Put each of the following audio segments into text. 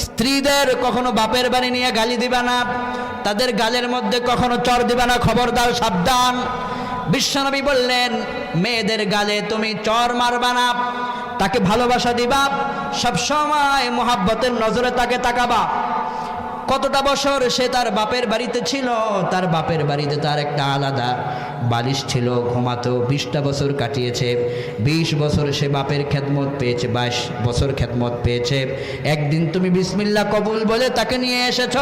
স্ত্রীদের কখনো বাপের বাড়ি নিয়ে গালি দিবা না, তাদের গালের মধ্যে কখনো চর দিবা না, খবরদার, সাবধান। বিশ্বনবী বললেন, মেয়েদের গালে তুমি চর মারবা না, তাকে ভালোবাসা দিবা, সবসময় মোহাব্বতের নজরে তাকে তাকাবা। কতটা বছর সে তার বাপের বাড়িতে ছিল, তার বাপের বাড়িতে তার একটা আলাদা বালিশ ছিল, ঘুমাতো। 20টা বছর কাটিয়েছে, 20 বছর সে বাপের খেদমত পেয়েছে, 22 বছর খেদমত পেয়েছে। একদিন তুমি বিসমিল্লাহ কবুল বলে তাকে নিয়ে এসেছ,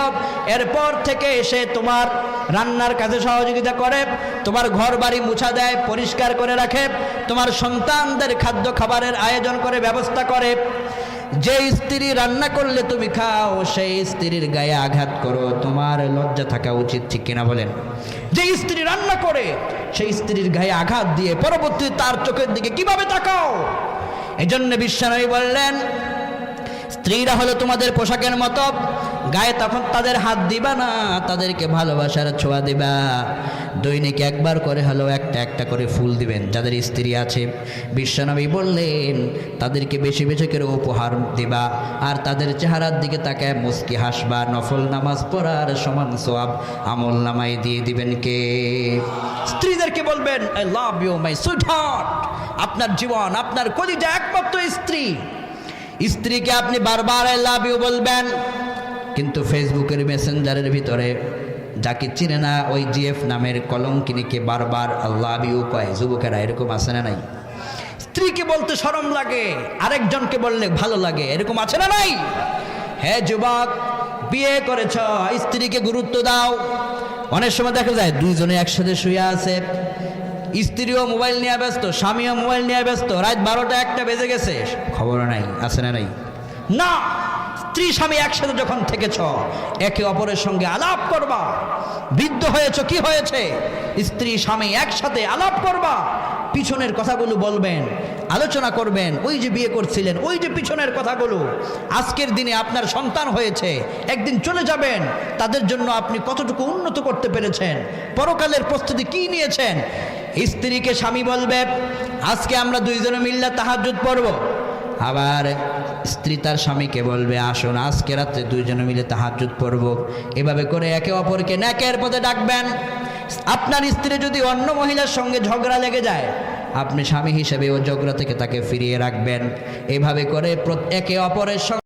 এরপর থেকে সে তোমার রান্নার কাজে সহযোগিতা করে, তোমার ঘর বাড়ি মুছা দেয়, পরিষ্কার করে রাখে, তোমার সন্তানদের খাদ্য খাবারের আয়োজন করে, ব্যবস্থা করে। যে স্ত্রী রান্না করলে তুমি খাও, সেই স্ত্রীর গায়ে আঘাত করো, তোমার লজ্জা থাকা উচিত, ঠিক কিনা বলেন? যে স্ত্রী রান্না করে সেই স্ত্রীর গায়ে আঘাত দিয়ে পরবর্তীতে তার চোখের দিকে কিভাবে তাকাও? এজন্য বিশ্বনবী বললেন, স্ত্রীরা হলো তোমাদের পোশাকের মতো, গায়ে তখন তাদের হাত দিবা না, তাদেরকে ভালোবাসার ছোঁয়া দিবা। দৈনিক একবার করে হলো একটা একটা করে ফুল দিবেন। যাদের স্ত্রী আছে, বিশ্বনবী বললেন, তাদেরকে বেশি বেশি করে উপহার দিবা, আর তাদের চেহারার দিকে তাকায় মুস্কি হাসবা। নফল নামাজ পড়ার সমান সওয়াব আমল নামায় দিয়ে দিবেন কে? স্ত্রীদেরকে বলবেন, I love you my sweetheart, আপনার জীবন, আপনার কলিজা একমাত্র স্ত্রী। স্ত্রীকে আপনি বারবার আই লাভ ইউ বলবেন, কিন্তু ফেসবুকের মেসেঞ্জারের ভিতরে যাকে চিনে না ওই জিএফ নামের কলঙ্কিনীকে বারবার আই লাভ ইউ কয়। যুবকেরা এরকম আছে না নাই? স্ত্রীকে বলতে শরম লাগে, আরেকজনকে বললে ভালো লাগে, এরকম আছে না নাই? হ্যাঁ যুবক, বিয়ে করেছ, স্ত্রীকে গুরুত্ব দাও। অনেক সময় দেখা যায় দুইজনে একসাথে শুয়ে আছে, স্ত্রীও মোবাইল নিয়ে ব্যস্ত, স্বামীও মোবাইল নিয়ে ব্যস্ত, রাত 12টা 1টা বেজে গেছে, খবর নাই, আছে না নাই? না, স্ত্রী স্বামী একসাথে যখন থেকেছ, একে অপরের সঙ্গে আলাপ করবা। বৃদ্ধ হয়েছ, কি হয়েছে, স্ত্রী স্বামী একসাথে আলাপ করবা, পিছনের কথাগুলো বলবেন, আলোচনা করবেন। ওই যে বিয়ে করছিলেন, ওই যে পিছনের কথাগুলো, আজকের দিনে আপনার সন্তান হয়েছে, একদিন চলে যাবেন, তাদের জন্য আপনি কতটুকু উন্নত করতে পেরেছেন, পরকালের প্রস্তুতি কি নিয়েছেন। স্ত্রীকে স্বামী বলবে, আজকে আমরা দুইজনে মিল্লা তাহাজ্জুদ পড়ব। আবার স্ত্রী তার স্বামীকে বলবে, আসুন আজকে রাত্রে দুইজনে মিলে তাহাজ্জুদ পড়ব। এভাবে করে একে অপরকে নেকের পথে ডাকবেন। আপনার স্ত্রী যদি অন্য মহিলার সঙ্গে ঝগড়া লেগে যায়, আপনি স্বামী হিসেবে ও ঝগড়া থেকে তাকে ফিরিয়ে রাখবেন। এভাবে করে একে অপরের সঙ্গে